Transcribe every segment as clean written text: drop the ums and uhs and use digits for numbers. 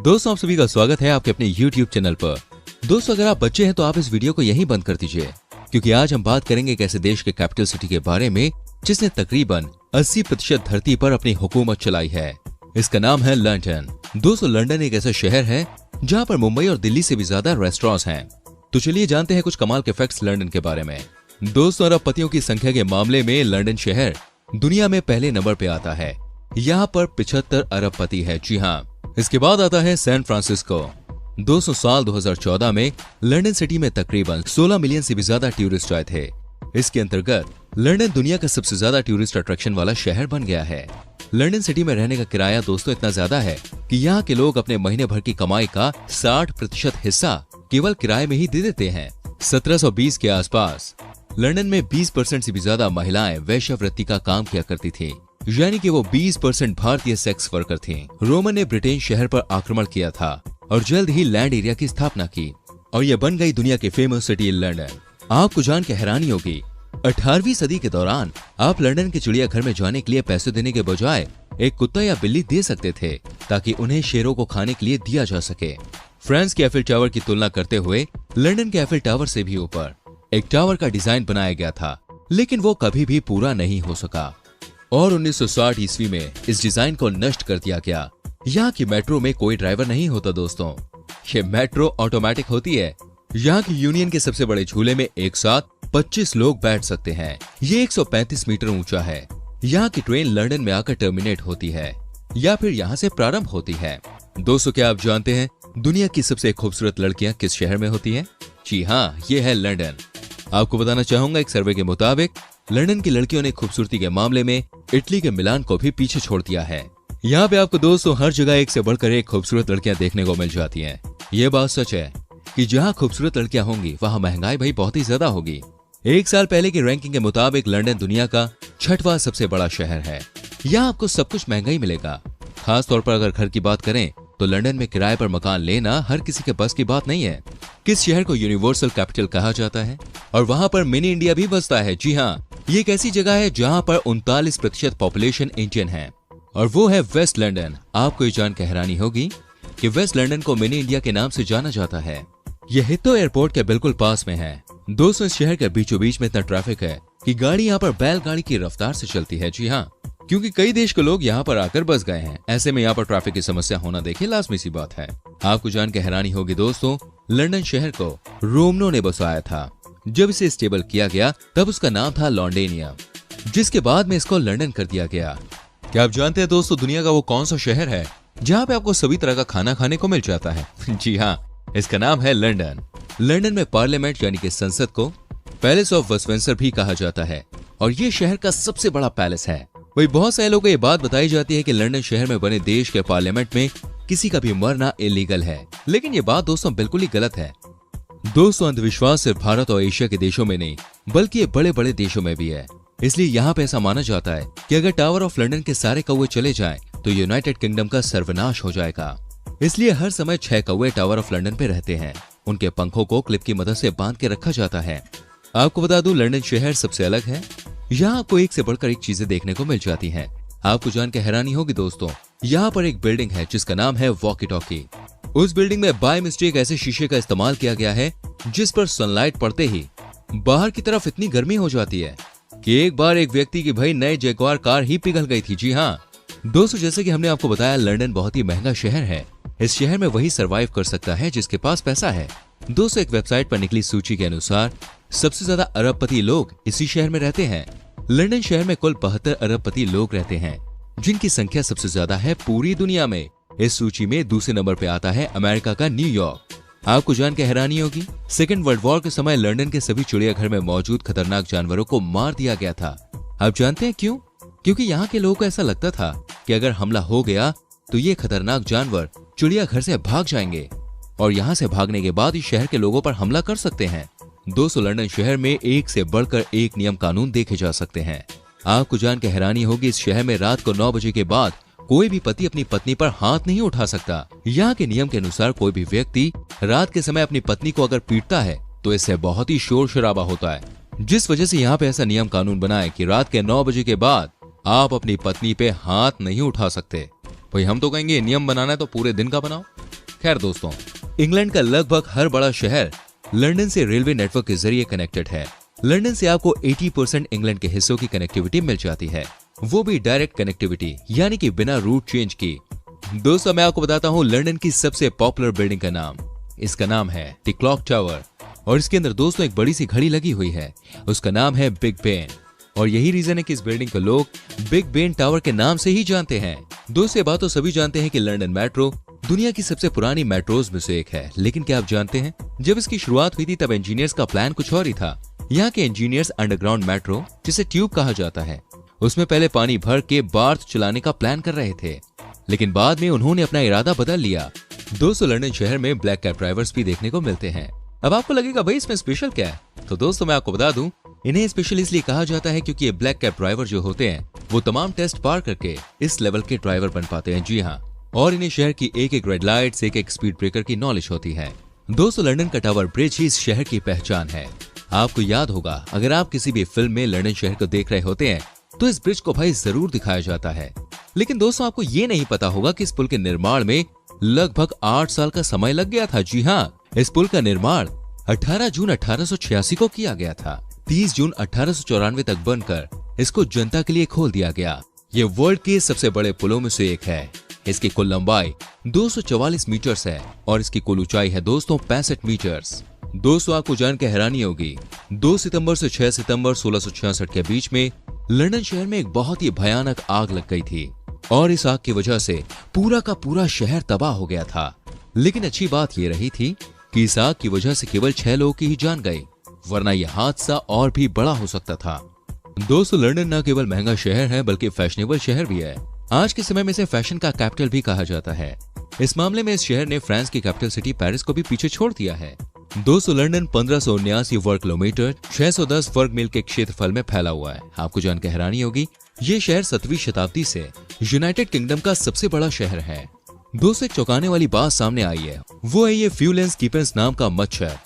दोस्तों, आप सभी का स्वागत है आपके अपने YouTube चैनल पर। दोस्तों, अगर आप बच्चे हैं तो आप इस वीडियो को यहीं बंद कर दीजिए, क्योंकि आज हम बात करेंगे एक ऐसे देश के कैपिटल सिटी के बारे में जिसने तकरीबन 80% धरती पर अपनी हुकूमत चलाई है। इसका नाम है लंदन। दोस्तों, लंदन एक ऐसा शहर है जहाँ पर मुंबई और दिल्ली से भी ज्यादा रेस्टोरेंट्स हैं। तो चलिए जानते हैं कुछ कमाल के फैक्ट्स लंदन के बारे में। दोस्तों, अरबपतियों की संख्या के मामले में लंदन शहर दुनिया में पहले नंबर पे आता है। यहाँ पर 75 अरबपति है। जी हाँ, इसके बाद आता है सैन फ्रांसिस्को। दोस्तों, साल 2014 में लंदन सिटी में तकरीबन 16 मिलियन से भी ज्यादा टूरिस्ट आए थे। इसके अंतर्गत लंदन दुनिया का सबसे ज्यादा टूरिस्ट अट्रैक्शन वाला शहर बन गया है। लंदन सिटी में रहने का किराया दोस्तों इतना ज्यादा है कि यहाँ के लोग अपने महीने भर की कमाई का 60% हिस्सा केवल किराए में ही दे देते हैं। 1720 के आसपास लंदन में 20% से भी ज्यादा महिलाएं वेश्यावृत्ति का काम किया करती थी, यानी कि वो 20% भारतीय सेक्स वर्कर थीं। रोमन ने ब्रिटेन शहर पर आक्रमण किया था और जल्द ही लैंड एरिया की स्थापना की और यह बन गई दुनिया की फेमस सिटी लंदन। आपको जान के हैरानी होगी, 18वीं सदी के दौरान आप लंदन के चिड़ियाघर में जाने के लिए पैसे देने के बजाय एक कुत्ता या बिल्ली दे सकते थे ताकि उन्हें शेरों को खाने के लिए दिया जा सके। फ्रांस के एफिल टावर की तुलना करते हुए लंदन के एफिल टावर से भी ऊपर एक टावर का डिजाइन बनाया गया था, लेकिन वो कभी भी पूरा नहीं हो सका और 1960 ईस्वी में इस डिजाइन को नष्ट कर दिया गया। यहाँ की मेट्रो में कोई ड्राइवर नहीं होता दोस्तों, ये मेट्रो ऑटोमेटिक होती है। यहाँ की यूनियन के सबसे बड़े झूले में एक साथ 25 लोग बैठ सकते हैं। ये 135 मीटर ऊंचा है। यहाँ की ट्रेन लंदन में आकर टर्मिनेट होती है या फिर यहाँ से प्रारंभ होती है। दोस्तों, क्या आप जानते हैं दुनिया की सबसे खूबसूरत लड़कियां किस शहर में होती हैं? जी हाँ, ये है लंदन। आपको बताना चाहूंगा, एक सर्वे के मुताबिक लंदन की लड़कियों ने खूबसूरती के मामले में इटली के मिलान को भी पीछे छोड़ दिया है। यहाँ पे आपको दोस्तों हर जगह एक से बढ़कर एक खूबसूरत लड़कियां देखने को मिल जाती हैं। ये बात सच है कि जहाँ खूबसूरत लड़कियां होंगी वहाँ महंगाई भाई बहुत ही ज्यादा होगी। एक साल पहले की रैंकिंग के मुताबिक लंदन दुनिया का 6वां सबसे बड़ा शहर है। यहाँ आपको सब कुछ महंगा ही मिलेगा। खास तौर पर अगर घर की बात करें तो लंदन में किराए पर मकान लेना हर किसी के बस की बात नहीं है। किस शहर को यूनिवर्सल कैपिटल कहा जाता है और वहाँ पर मिनी इंडिया भी बसता है। जी हाँ, ये एक ऐसी जगह है जहाँ पर 39% पॉपुलेशन इंडियन है और वो है वेस्ट लंदन। आपको ये जान के हैरानी होगी कि वेस्ट लंदन को मिनी इंडिया के नाम से जाना जाता है। यह हिथ्रो एयरपोर्ट के बिल्कुल पास में है। दोस्तों, इस शहर के बीचों बीच में इतना ट्रैफिक है कि गाड़ी यहाँ पर बैलगाड़ी की रफ्तार से चलती है। जी हाँ, क्योंकि कई देश के लोग यहाँ पर आकर बस गए हैं। ऐसे में यहाँ पर ट्रैफिक की समस्या होना देखिए लाजमी सी बात है। आपको जान के हैरानी होगी दोस्तों, लंदन शहर को रोमनों ने बसाया था। जब इसे स्टेबल किया गया तब उसका नाम था लॉन्डेनिया, जिसके बाद में इसको लंदन कर दिया गया। क्या आप जानते हैं दोस्तों दुनिया का वो कौन सा शहर है जहाँ पे आपको सभी तरह का खाना खाने को मिल जाता है? जी हाँ, इसका नाम है लंदन। लंदन में पार्लियामेंट यानी कि संसद को पैलेस ऑफ वेस्टमिंस्टर भी कहा जाता है और ये शहर का सबसे बड़ा पैलेस है। वही बहुत सारे लोगों को ये बात बताई जाती है कि लंदन शहर में बने देश के पार्लियामेंट में किसी का भी मरना इलीगल है, लेकिन ये बात दोस्तों बिल्कुल ही गलत है। दोस्तों, अंधविश्वास सिर्फ भारत और एशिया के देशों में नहीं बल्कि ये बड़े बड़े देशों में भी है। इसलिए यहाँ पे ऐसा माना जाता है कि अगर टावर ऑफ लंदन के सारे कौवे चले जाएं तो यूनाइटेड किंगडम का सर्वनाश हो जाएगा। इसलिए हर समय 6 कौवे टावर ऑफ लंदन पे रहते हैं। उनके पंखों को क्लिप की मदद से बांध के रखा जाता है। आपको बता दूं, लंदन शहर सबसे अलग है। यहाँ आपको एक से बढ़कर एक चीजें देखने को मिल जाती हैं। आपको जान के हैरानी होगी दोस्तों, यहाँ पर एक बिल्डिंग है जिसका नाम है वॉकी टॉकी। उस बिल्डिंग में बाय मिस्टेक ऐसे शीशे का इस्तेमाल किया गया है जिस पर सनलाइट पड़ते ही बाहर की तरफ इतनी गर्मी हो जाती है कि एक बार एक व्यक्ति की भाई नए जैगुआर कार ही पिघल गई थी। जी हाँ दोस्तों, जैसे कि हमने आपको बताया, लंदन बहुत ही महंगा शहर है। इस शहर में वही सरवाइव कर सकता है जिसके पास पैसा है। दोस्तों, एक वेबसाइट पर निकली सूची के अनुसार सबसे ज्यादा अरबपति लोग इसी शहर में रहते हैं। लंदन शहर में कुल 72 अरबपति लोग रहते हैं, जिनकी संख्या सबसे ज्यादा है पूरी दुनिया में। इस सूची में दूसरे नंबर पे आता है अमेरिका का न्यूयॉर्क। आपको जान के हैरानी होगी, सेकेंड वर्ल्ड वॉर के समय लंदन के सभी चिड़ियाघर में मौजूद खतरनाक जानवरों को मार दिया गया था। आप जानते हैं क्यों? क्योंकि यहाँ के लोगों को ऐसा लगता था कि अगर हमला हो गया तो ये खतरनाक जानवर चिड़ियाघर से भाग जाएंगे और यहाँ से भागने के बाद इस शहर के लोगों पर हमला कर सकते हैं। दोस्तों, लंदन शहर में एक से बढ़कर एक नियम कानून देखे जा सकते हैं। आपको जान के हैरानी होगी, इस शहर में रात को 9 बजे के बाद कोई भी पति अपनी पत्नी पर हाथ नहीं उठा सकता। यहाँ के नियम के अनुसार कोई भी व्यक्ति रात के समय अपनी पत्नी को अगर पीटता है तो इससे बहुत ही शोर शराबा होता है, जिस वजह से यहाँ पे ऐसा नियम कानून बना है कि रात के 9 बजे के बाद आप अपनी पत्नी पे हाथ नहीं उठा सकते। भाई हम तो कहेंगे नियम बनाना है तो पूरे दिन का बनाओ। खैर दोस्तों, इंग्लैंड का लगभग हर बड़ा शहर लंदन से रेलवे नेटवर्क के जरिए कनेक्टेड है। लंदन से आपको 80% इंग्लैंड के हिस्सों की कनेक्टिविटी मिल जाती है, वो भी डायरेक्ट कनेक्टिविटी, यानी कि बिना रूट चेंज की। दोस्तों मैं आपको बताता हूँ लंदन की सबसे पॉपुलर बिल्डिंग का नाम। इसका नाम है द क्लॉक टावर और इसके अंदर दोस्तों एक बड़ी सी घड़ी लगी हुई है, उसका नाम है बिग बेन। और यही रीजन है कि इस बिल्डिंग को लोग बिग बेन टावर के नाम से ही जानते हैं। दोस्तों ये बात तो सभी जानते हैं कि लंदन मेट्रो दुनिया की सबसे पुरानी मेट्रोज में से एक है, लेकिन क्या आप जानते हैं जब इसकी शुरुआत हुई थी तब इंजीनियर्स का प्लान कुछ और ही था। यहाँ के इंजीनियर्स अंडरग्राउंड मेट्रो, जिसे ट्यूब कहा जाता है, उसमें पहले पानी भर के बार्थ चलाने का प्लान कर रहे थे, लेकिन बाद में उन्होंने अपना इरादा बदल लिया। दोस्तों लंदन शहर में ब्लैक कैब ड्राइवर्स भी देखने को मिलते हैं। अब आपको लगेगा भाई इसमें स्पेशल क्या है, तो दोस्तों मैं आपको बता दूं इन्हें स्पेशल इसलिए कहा जाता है क्योंकि ये ब्लैक कैब ड्राइवर जो होते हैं वो तमाम टेस्ट पार करके इस लेवल के ड्राइवर बन पाते हैं। जी हाँ, और इन्हें शहर की एक एक रेड लाइट्स, एक एक स्पीड ब्रेकर की नॉलेज होती है। दोस्तों लंदन का टावर ब्रिज ही इस शहर की पहचान है। आपको याद होगा अगर आप किसी भी फिल्म में लंदन शहर को देख रहे होते हैं तो इस ब्रिज को भाई जरूर दिखाया जाता है। लेकिन दोस्तों आपको ये नहीं पता होगा कि इस पुल के निर्माण में लगभग 8 साल का समय लग गया था। जी हाँ, इस पुल का निर्माण 18 जून 1886 को किया गया था। 30 जून 1894 तक बनकर इसको जनता के लिए खोल दिया गया। ये वर्ल्ड के सबसे बड़े पुलों में से एक है। इसकी कुल लंबाई 244 मीटर्स है और इसकी कुल ऊंचाई है दोस्तों 65 मीटर्स। दोस्तों आपको जान के हैरानी होगी 2 सितंबर से 6 सितंबर 1666 के बीच में लंदन शहर में एक बहुत ही भयानक आग लग गई थी और इस आग की वजह से पूरा का पूरा शहर तबाह हो गया था। लेकिन अच्छी बात ये रही थी कि इस आग की वजह से केवल 6 लोगों की ही जान गई, वरना यह हादसा और भी बड़ा हो सकता था। दोस्तों लंदन न केवल महंगा शहर है बल्कि फैशनेबल शहर भी है। आज के समय में इसे फैशन का कैपिटल भी कहा जाता है। इस मामले में इस शहर ने फ्रांस की कैपिटल सिटी पेरिस को भी पीछे छोड़ दिया है। दोस्तों लंदन 1579 वर्ग किलोमीटर 610 वर्ग मील के क्षेत्रफल में फैला हुआ है। आपको जानकर हैरानी होगी ये शहर 7वीं शताब्दी से यूनाइटेड किंगडम का सबसे बड़ा शहर है। दोस्तों एक चौंकाने वाली बात सामने आई है, वो है ये फ्यूलेंस कीपर्स नाम का मच्छर।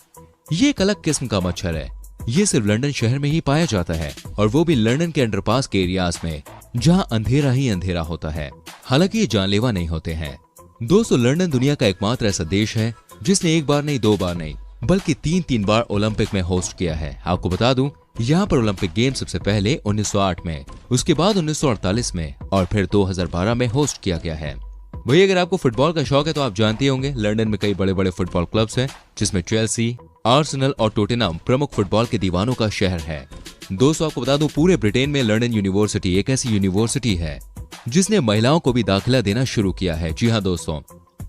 ये एक अलग किस्म का मच्छर है, ये सिर्फ लंदन शहर में ही पाया जाता है और वो भी लंदन के अंडरपास के एरियाज में जहां अंधेरा ही अंधेरा होता है। हालांकि ये जानलेवा नहीं होते हैं। दोस्तों लंदन दुनिया का एकमात्र ऐसा देश है जिसने एक बार नहीं, 2 बार नहीं बल्कि 3 बार ओलंपिक में होस्ट किया है। आपको बता दूं यहाँ पर ओलंपिक गेम सबसे पहले 1908 में, उसके बाद 1948 में और फिर 2012 में होस्ट किया गया है। वही अगर आपको फुटबॉल का शौक है तो आप जानते होंगे लंदन में कई बड़े बड़े फुटबॉल क्लब्स हैं, जिसमें चेल्सी, आर्सेनल और टोटेनहम प्रमुख फुटबॉल के दीवानों का शहर है। दोस्तों आपको बता दूं पूरे ब्रिटेन में लंदन यूनिवर्सिटी एक ऐसी यूनिवर्सिटी है जिसने महिलाओं को भी दाखिला देना शुरू किया है। जी हाँ दोस्तों,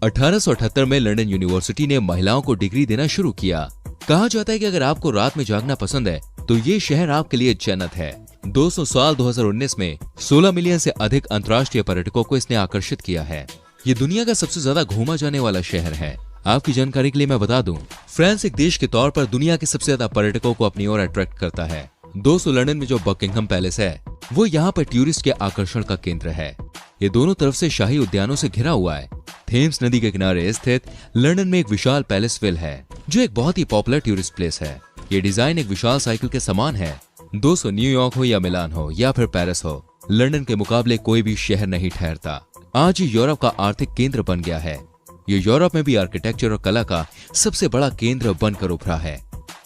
1878 में लंदन यूनिवर्सिटी ने महिलाओं को डिग्री देना शुरू किया। कहा जाता है कि अगर आपको रात में जागना पसंद है तो ये शहर आपके लिए जन्नत है। दोस्तों साल 2019 में 16 मिलियन से अधिक अंतर्राष्ट्रीय पर्यटकों को इसने आकर्षित किया है। ये दुनिया का सबसे ज्यादा घूमा जाने वाला शहर है। आपकी जानकारी के लिए मैं बता दूं, फ्रांस एक देश के तौर पर दुनिया के सबसे ज्यादा पर्यटकों को अपनी ओर अट्रैक्ट करता है। दोस्तों लंदन में जो बकिंघम पैलेस है वो यहाँ पर टूरिस्ट के आकर्षण का केंद्र है। ये दोनों तरफ से शाही उद्यानों से घिरा हुआ है। थेम्स नदी के किनारे स्थित लंदन में एक विशाल पैलेस विल है जो एक बहुत ही पॉपुलर टूरिस्ट प्लेस है। ये डिजाइन एक विशाल साइकिल के समान है। दोस्तों न्यूयॉर्क हो या मिलान हो या फिर पेरिस हो, लंदन के मुकाबले कोई भी शहर नहीं ठहरता। आज ये यूरोप का आर्थिक केंद्र बन गया है। ये यूरोप में भी आर्किटेक्चर और कला का सबसे बड़ा केंद्र बनकर उभरा है।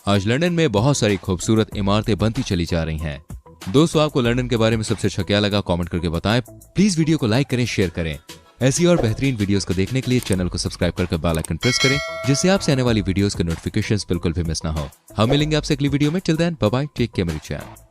आज लंदन में बहुत सारी खूबसूरत इमारतें बनती चली जा रही हैं। दोस्तों आपको लंदन के बारे में सबसे अच्छा क्या लगा कमेंट करके बताएं। प्लीज वीडियो को लाइक करें, शेयर करें। ऐसी और बेहतरीन वीडियोस को देखने के लिए चैनल को सब्सक्राइब करके बेल आइकन प्रेस करें, जिससे आपसे आने वाली वीडियोस के नोटिफिकेशंस बिल्कुल भी मिस ना हो। हम मिलेंगे आपसे अगली वीडियो में। Till then bye bye, take care मेरी चैनल।